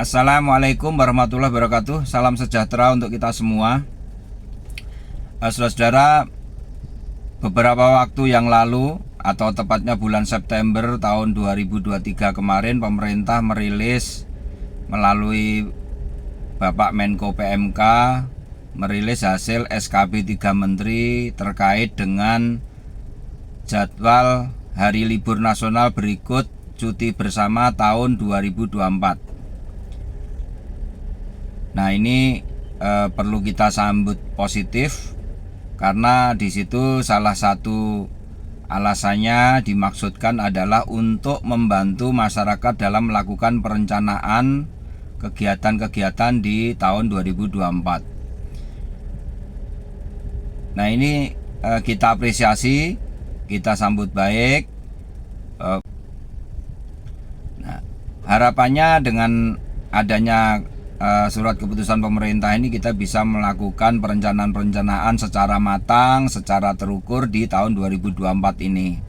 Assalamualaikum warahmatullahi wabarakatuh. Salam sejahtera untuk kita semua. Saudara-saudara, beberapa waktu yang lalu atau tepatnya bulan September tahun 2023 kemarin, pemerintah merilis melalui Bapak Menko PMK merilis hasil SKB 3 Menteri terkait dengan jadwal hari libur nasional berikut cuti bersama tahun 2024. Nah, ini perlu kita sambut positif karena di situ salah satu alasannya dimaksudkan adalah untuk membantu masyarakat dalam melakukan perencanaan kegiatan-kegiatan di tahun 2024. Nah, ini kita apresiasi, kita sambut baik. Nah, harapannya dengan adanya surat keputusan pemerintah ini kita bisa melakukan perencanaan secara matang, secara terukur di tahun 2024 ini.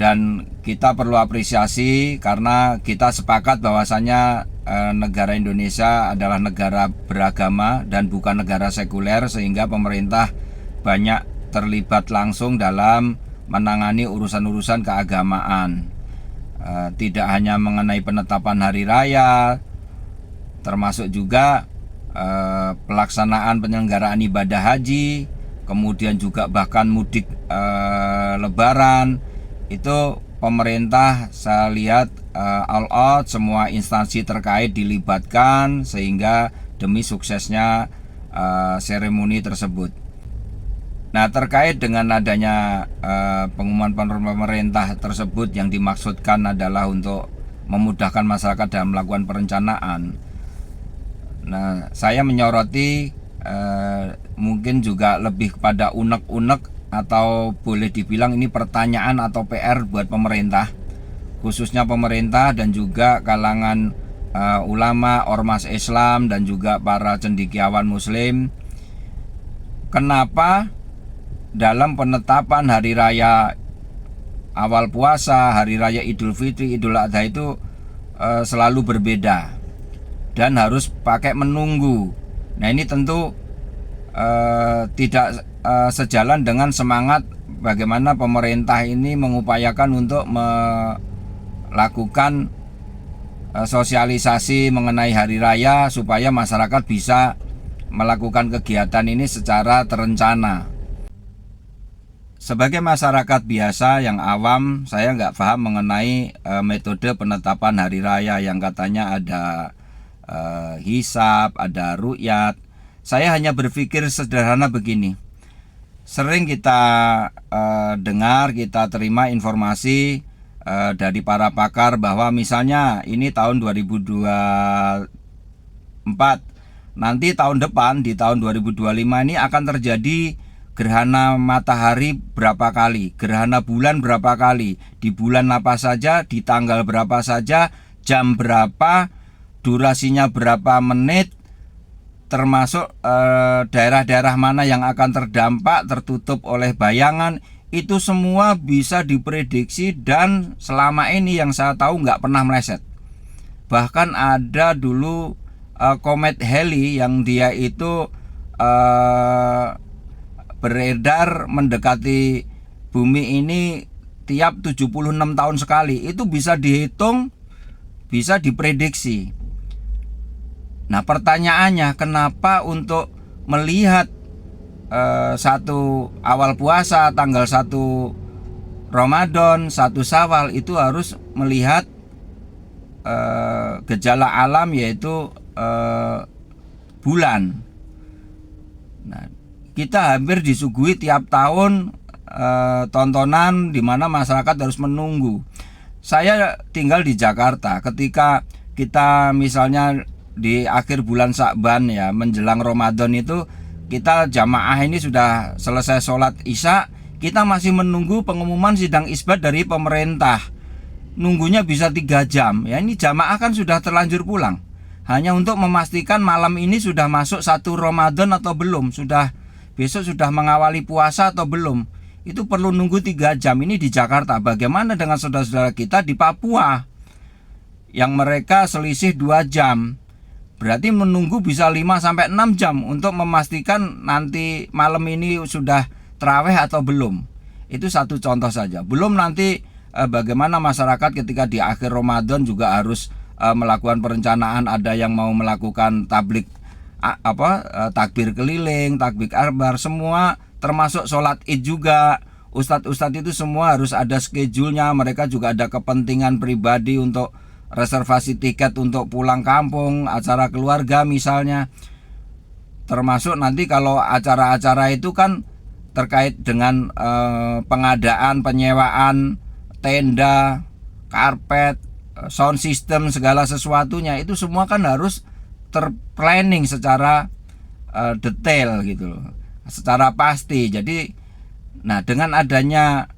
Dan kita perlu apresiasi karena kita sepakat bahwasanya negara Indonesia adalah negara beragama dan bukan negara sekuler, sehingga pemerintah banyak terlibat langsung dalam menangani urusan-urusan keagamaan. Tidak hanya mengenai penetapan hari raya, termasuk juga pelaksanaan penyelenggaraan ibadah haji, kemudian juga bahkan mudik lebaran. Itu pemerintah, saya lihat all out, semua instansi terkait dilibatkan sehingga demi suksesnya seremoni tersebut. Nah, terkait dengan adanya pengumuman pemerintah tersebut yang dimaksudkan adalah untuk memudahkan masyarakat dalam melakukan perencanaan. Nah, saya menyoroti mungkin juga lebih kepada unek-unek atau boleh dibilang ini pertanyaan atau PR buat pemerintah, khususnya pemerintah dan juga kalangan ulama, ormas Islam dan juga para cendekiawan Muslim. Kenapa dalam penetapan hari raya awal puasa, hari raya Idul Fitri, Idul Adha itu selalu berbeda dan harus pakai menunggu? Nah, ini tentu tidak sejalan dengan semangat bagaimana pemerintah ini mengupayakan untuk melakukan sosialisasi mengenai hari raya supaya masyarakat bisa melakukan kegiatan ini secara terencana. Sebagai masyarakat biasa yang awam, saya nggak paham mengenai metode penetapan hari raya yang katanya ada hisab, ada ru'yat. Saya hanya berpikir sederhana begini. Sering kita dengar, kita terima informasi dari para pakar bahwa misalnya ini tahun 2024, nanti tahun depan di tahun 2025 ini akan terjadi gerhana matahari berapa kali, gerhana bulan berapa kali, di bulan apa saja, di tanggal berapa saja, jam berapa, durasinya berapa menit, termasuk daerah-daerah mana yang akan terdampak, tertutup oleh bayangan. Itu semua bisa diprediksi dan selama ini yang saya tahu nggak pernah meleset. Bahkan ada dulu komet Halley yang dia itu beredar mendekati bumi ini tiap 76 tahun sekali. Itu bisa dihitung, bisa diprediksi. Nah, pertanyaannya, kenapa untuk melihat satu awal puasa tanggal 1 Ramadan, 1 Syawal itu harus melihat gejala alam yaitu bulan. Nah, kita hampir disuguhi tiap tahun tontonan di mana masyarakat harus menunggu. Saya tinggal di Jakarta, ketika kita misalnya di akhir bulan Sya'ban ya, menjelang Ramadan itu kita jamaah ini sudah selesai sholat isya, kita masih menunggu pengumuman sidang isbat dari pemerintah. Nunggunya bisa 3 jam. Ya, ini jamaah kan sudah terlanjur pulang. Hanya untuk memastikan malam ini sudah masuk 1 Ramadan atau belum, sudah besok sudah mengawali puasa atau belum. Itu perlu nunggu 3 jam. Ini di Jakarta. Bagaimana dengan saudara-saudara kita di Papua yang mereka selisih 2 jam. Berarti menunggu bisa 5-6 jam untuk memastikan nanti malam ini sudah tarawih atau belum. Itu satu contoh saja. Belum nanti bagaimana masyarakat ketika di akhir Ramadan juga harus melakukan perencanaan, ada yang mau melakukan tablik takbir keliling, takbir akbar, semua termasuk sholat id juga. Ustadz-ustadz itu semua harus ada schedule-nya. Mereka juga ada kepentingan pribadi untuk reservasi tiket untuk pulang kampung, acara keluarga misalnya. Termasuk nanti kalau acara-acara itu kan terkait dengan pengadaan, penyewaan tenda, karpet, sound system, segala sesuatunya itu semua kan harus terplanning secara detail gitu loh, secara pasti. Jadi nah, dengan adanya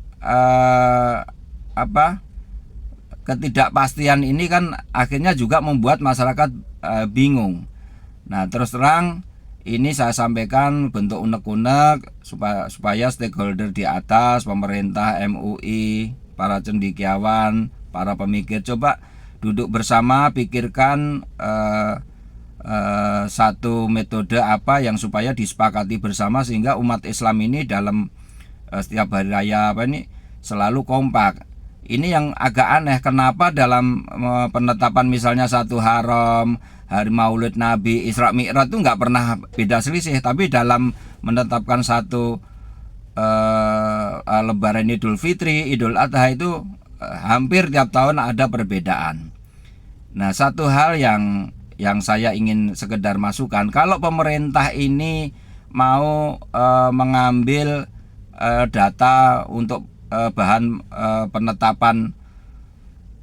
ketidakpastian ini kan akhirnya juga membuat masyarakat bingung. Nah, terus terang ini saya sampaikan bentuk unek-unek supaya stakeholder di atas, pemerintah, MUI, para cendekiawan, para pemikir coba duduk bersama, pikirkan satu metode apa yang supaya disepakati bersama sehingga umat Islam ini dalam setiap hari raya selalu kompak. Ini yang agak aneh, kenapa dalam penetapan misalnya satu Haram, hari Maulid Nabi, Isra Mi'raj itu nggak pernah beda selisih, tapi dalam menetapkan satu Lebaran Idul Fitri, Idul Adha itu hampir tiap tahun ada perbedaan. Nah, satu hal yang saya ingin sekedar masukkan, kalau pemerintah ini mau mengambil data untuk bahan penetapan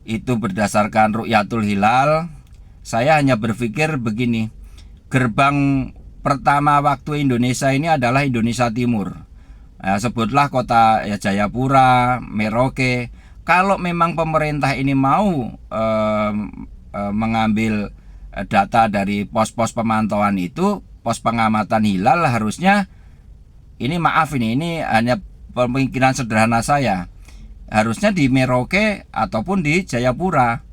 itu berdasarkan ru'yatul hilal, saya hanya berpikir begini, gerbang pertama waktu Indonesia ini adalah Indonesia Timur. Sebutlah kota Jayapura, Merauke. Kalau memang pemerintah ini mau mengambil data dari pos-pos pemantauan itu, pos pengamatan hilal, harusnya ini hanya pemikiran sederhana saya, harusnya di Merauke ataupun di Jayapura.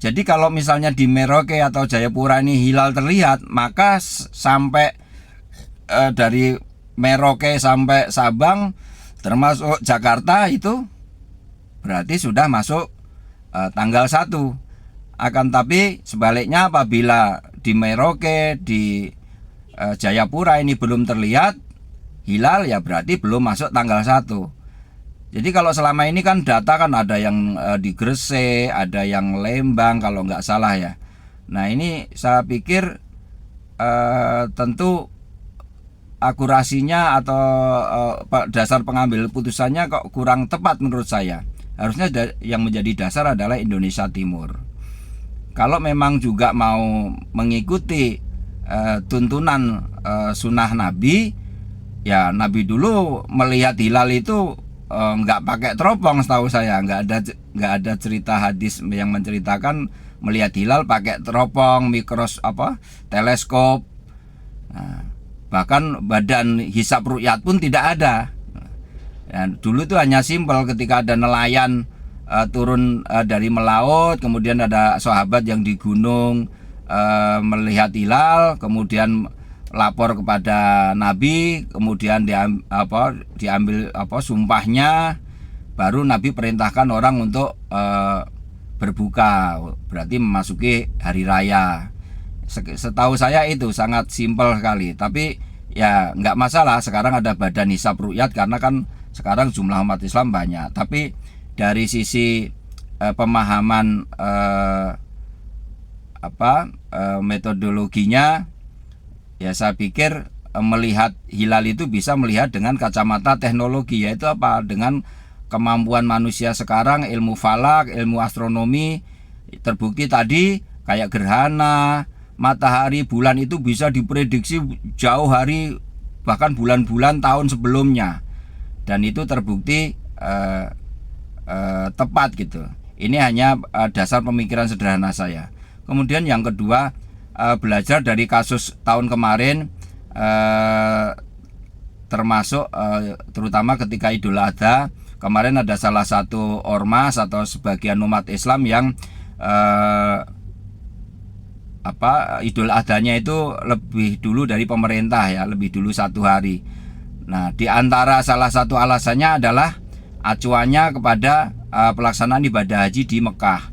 Jadi kalau misalnya di Merauke atau Jayapura ini hilal terlihat, maka sampai dari Merauke sampai Sabang termasuk Jakarta itu berarti sudah masuk tanggal 1. Akan tapi sebaliknya apabila di Merauke, di Jayapura ini belum terlihat hilal, ya berarti belum masuk tanggal 1. Jadi kalau selama ini kan data kan ada yang di Gresik, ada yang Lembang kalau nggak salah ya. Nah, ini saya pikir tentu akurasinya atau dasar pengambil putusannya kok kurang tepat menurut saya. Harusnya yang menjadi dasar adalah Indonesia Timur. Kalau memang juga mau mengikuti tuntunan sunnah Nabi, ya Nabi dulu melihat hilal itu nggak pakai teropong, setahu saya nggak ada cerita hadis yang menceritakan melihat hilal pakai teropong, teleskop. Nah, bahkan badan hisab ru'yat pun tidak ada. Ya, dulu itu hanya simpel, ketika ada nelayan turun dari melaut, kemudian ada sahabat yang di gunung melihat hilal, kemudian lapor kepada Nabi, kemudian diambil sumpahnya, baru Nabi perintahkan orang untuk berbuka, berarti memasuki hari raya. Setahu saya itu sangat simpel sekali. Tapi ya nggak masalah, sekarang ada badan hisab ru'yat karena kan sekarang jumlah umat Islam banyak. Tapi dari sisi pemahaman metodologinya, ya saya pikir melihat hilal itu bisa melihat dengan kacamata teknologi, yaitu apa? Dengan kemampuan manusia sekarang, ilmu falak, ilmu astronomi, terbukti tadi kayak gerhana matahari, bulan itu bisa diprediksi jauh hari, bahkan bulan-bulan tahun sebelumnya, dan itu terbukti tepat gitu. Ini hanya dasar pemikiran sederhana saya. Kemudian yang kedua, belajar dari kasus tahun kemarin, termasuk terutama ketika Idul Adha, kemarin ada salah satu ormas atau sebagian umat Islam yang Idul Adhanya itu lebih dulu dari pemerintah ya, lebih dulu 1 hari. Nah, di antara salah satu alasannya adalah acuannya kepada pelaksanaan ibadah haji di Mekah.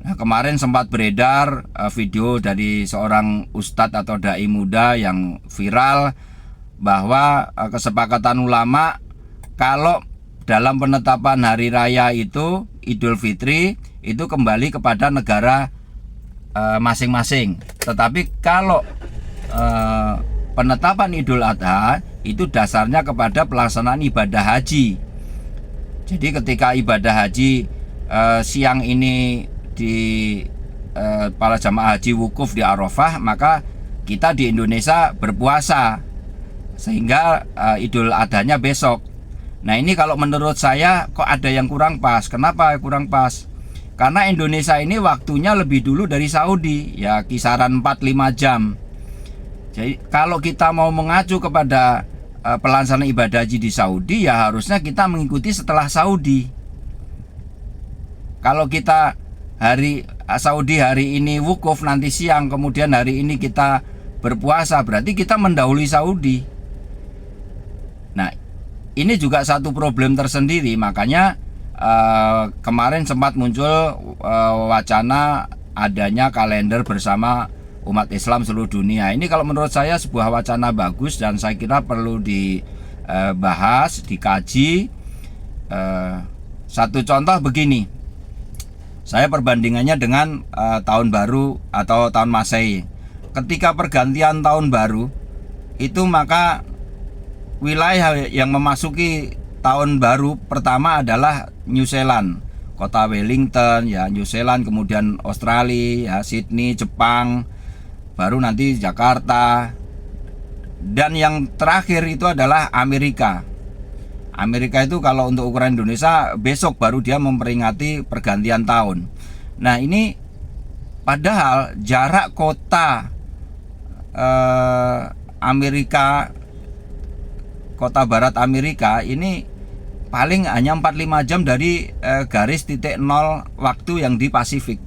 Nah, kemarin sempat beredar video dari seorang ustadz atau dai muda yang viral bahwa kesepakatan ulama kalau dalam penetapan hari raya itu Idul Fitri itu kembali kepada negara masing-masing. Tetapi kalau penetapan Idul Adha itu dasarnya kepada pelaksanaan ibadah haji. Jadi ketika ibadah haji siang ini di para jamaah haji wukuf di Arafah, maka kita di Indonesia berpuasa sehingga Idul Adhanya besok. Nah, ini kalau menurut saya kok ada yang kurang pas. Kenapa kurang pas? Karena Indonesia ini waktunya lebih dulu dari Saudi, ya kisaran 4-5 jam. Jadi kalau kita mau mengacu kepada pelaksanaan ibadah haji di Saudi, ya harusnya kita mengikuti setelah Saudi. Kalau kita Saudi hari ini wukuf, nanti siang, kemudian hari ini kita berpuasa, berarti kita mendahului Saudi. Nah, ini juga satu problem tersendiri. Makanya kemarin sempat muncul wacana adanya kalender bersama umat Islam seluruh dunia. Ini kalau menurut saya sebuah wacana bagus dan saya kira perlu dibahas, dikaji. Satu contoh begini, saya perbandingannya dengan tahun baru atau tahun Masehi. Ketika pergantian tahun baru itu, maka wilayah yang memasuki tahun baru pertama adalah New Zealand, kota Wellington ya, New Zealand, kemudian Australia ya, Sydney, Jepang, baru nanti Jakarta, dan yang terakhir itu adalah Amerika. Amerika itu kalau untuk ukuran Indonesia besok baru dia memperingati pergantian tahun. Nah, ini padahal jarak kota Amerika, kota barat Amerika ini paling hanya 4-5 jam dari garis titik nol waktu yang di Pasifik.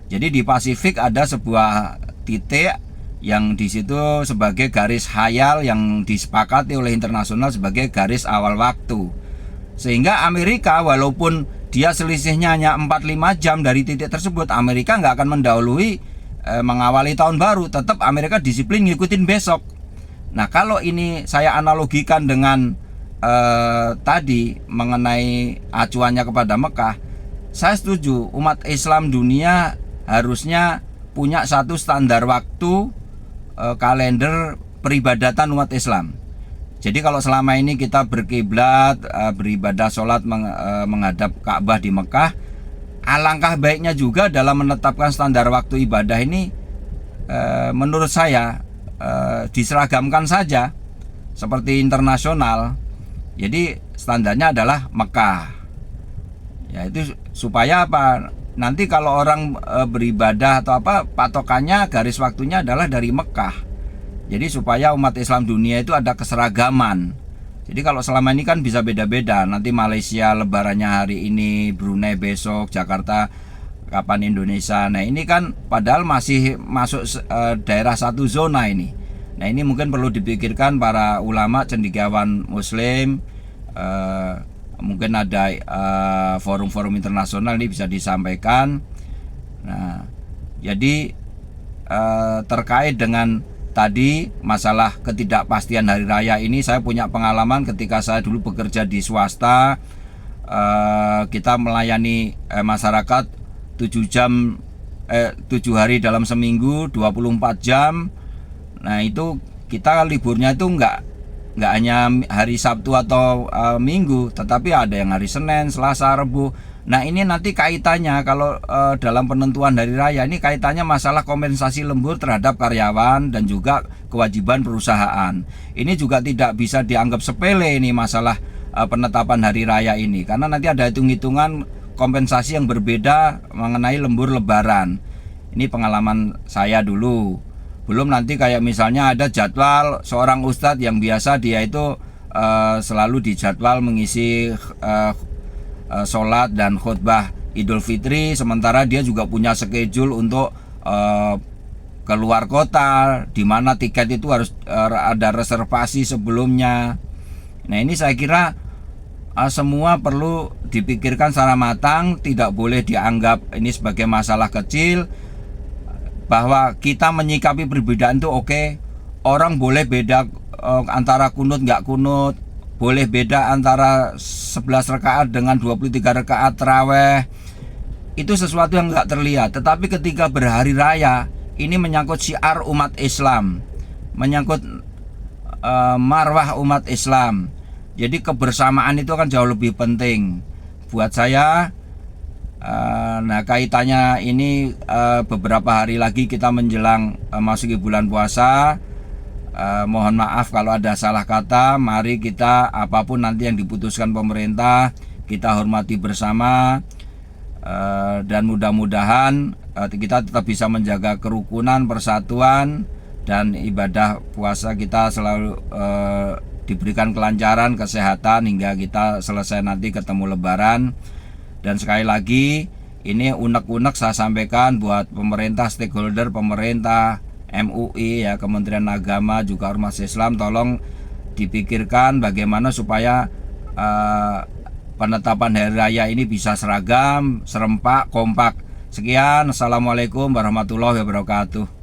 Jadi di Pasifik ada sebuah titik yang di situ sebagai garis khayal yang disepakati oleh internasional sebagai garis awal waktu. Sehingga Amerika walaupun dia selisihnya hanya 4-5 jam dari titik tersebut, Amerika nggak akan mendahului mengawali tahun baru. Tetap Amerika disiplin ngikutin besok. Nah, kalau ini saya analogikan dengan tadi mengenai acuannya kepada Mekah, saya setuju umat Islam dunia harusnya punya satu standar waktu kalender peribadatan umat Islam. Jadi kalau selama ini kita berkiblat, beribadah sholat menghadap Ka'bah di Mekah, alangkah baiknya juga dalam menetapkan standar waktu ibadah ini menurut saya diseragamkan saja seperti internasional. Jadi standarnya adalah Mekah. Ya, itu supaya apa? Nanti kalau orang beribadah atau apa, patokannya garis waktunya adalah dari Mekah. Jadi supaya umat Islam dunia itu ada keseragaman. Jadi kalau selama ini kan bisa beda-beda. Nanti Malaysia lebarannya hari ini, Brunei besok, Jakarta kapan Indonesia. Nah, ini kan padahal masih masuk daerah satu zona ini. Nah, ini mungkin perlu dipikirkan para ulama cendekiawan Muslim. Mungkin ada forum-forum internasional ini bisa disampaikan. Nah, jadi terkait dengan tadi masalah ketidakpastian hari raya ini, saya punya pengalaman ketika saya dulu bekerja di swasta. Kita melayani masyarakat 7 hari dalam seminggu, 24 jam. Nah, itu kita liburnya itu nggak hanya hari Sabtu atau Minggu, tetapi ada yang hari Senin, Selasa, Rabu. Nah, ini nanti kaitannya kalau dalam penentuan hari raya ini kaitannya masalah kompensasi lembur terhadap karyawan dan juga kewajiban perusahaan. Ini juga tidak bisa dianggap sepele ini masalah penetapan hari raya ini, karena nanti ada hitung-hitungan kompensasi yang berbeda mengenai lembur lebaran. Ini pengalaman saya dulu. Belum nanti kayak misalnya ada jadwal seorang ustadz yang biasa dia itu selalu dijadwal mengisi sholat dan khutbah Idul Fitri, sementara dia juga punya schedule untuk keluar kota, di mana tiket itu harus ada reservasi sebelumnya. Nah, ini saya kira semua perlu dipikirkan secara matang, tidak boleh dianggap ini sebagai masalah kecil, bahwa kita menyikapi perbedaan itu oke. Orang boleh beda antara kunut nggak kunut, boleh beda antara 11 rakaat dengan 23 rakaat taraweh. Itu sesuatu yang nggak terlihat, tetapi ketika berhari raya, ini menyangkut syiar umat Islam, menyangkut marwah umat Islam. Jadi kebersamaan itu kan jauh lebih penting buat saya. Nah, kaitannya ini beberapa hari lagi kita menjelang masuki bulan puasa. Mohon maaf kalau ada salah kata. Mari kita, apapun nanti yang diputuskan pemerintah, kita hormati bersama, dan mudah-mudahan kita tetap bisa menjaga kerukunan, persatuan, dan ibadah puasa kita selalu diberikan kelancaran, kesehatan hingga kita selesai nanti ketemu Lebaran. Dan sekali lagi, ini unek-unek saya sampaikan buat pemerintah, stakeholder pemerintah, MUI, ya, Kementerian Agama, juga Ormas Islam, tolong dipikirkan bagaimana supaya penetapan hari raya ini bisa seragam, serempak, kompak. Sekian, assalamualaikum warahmatullahi wabarakatuh.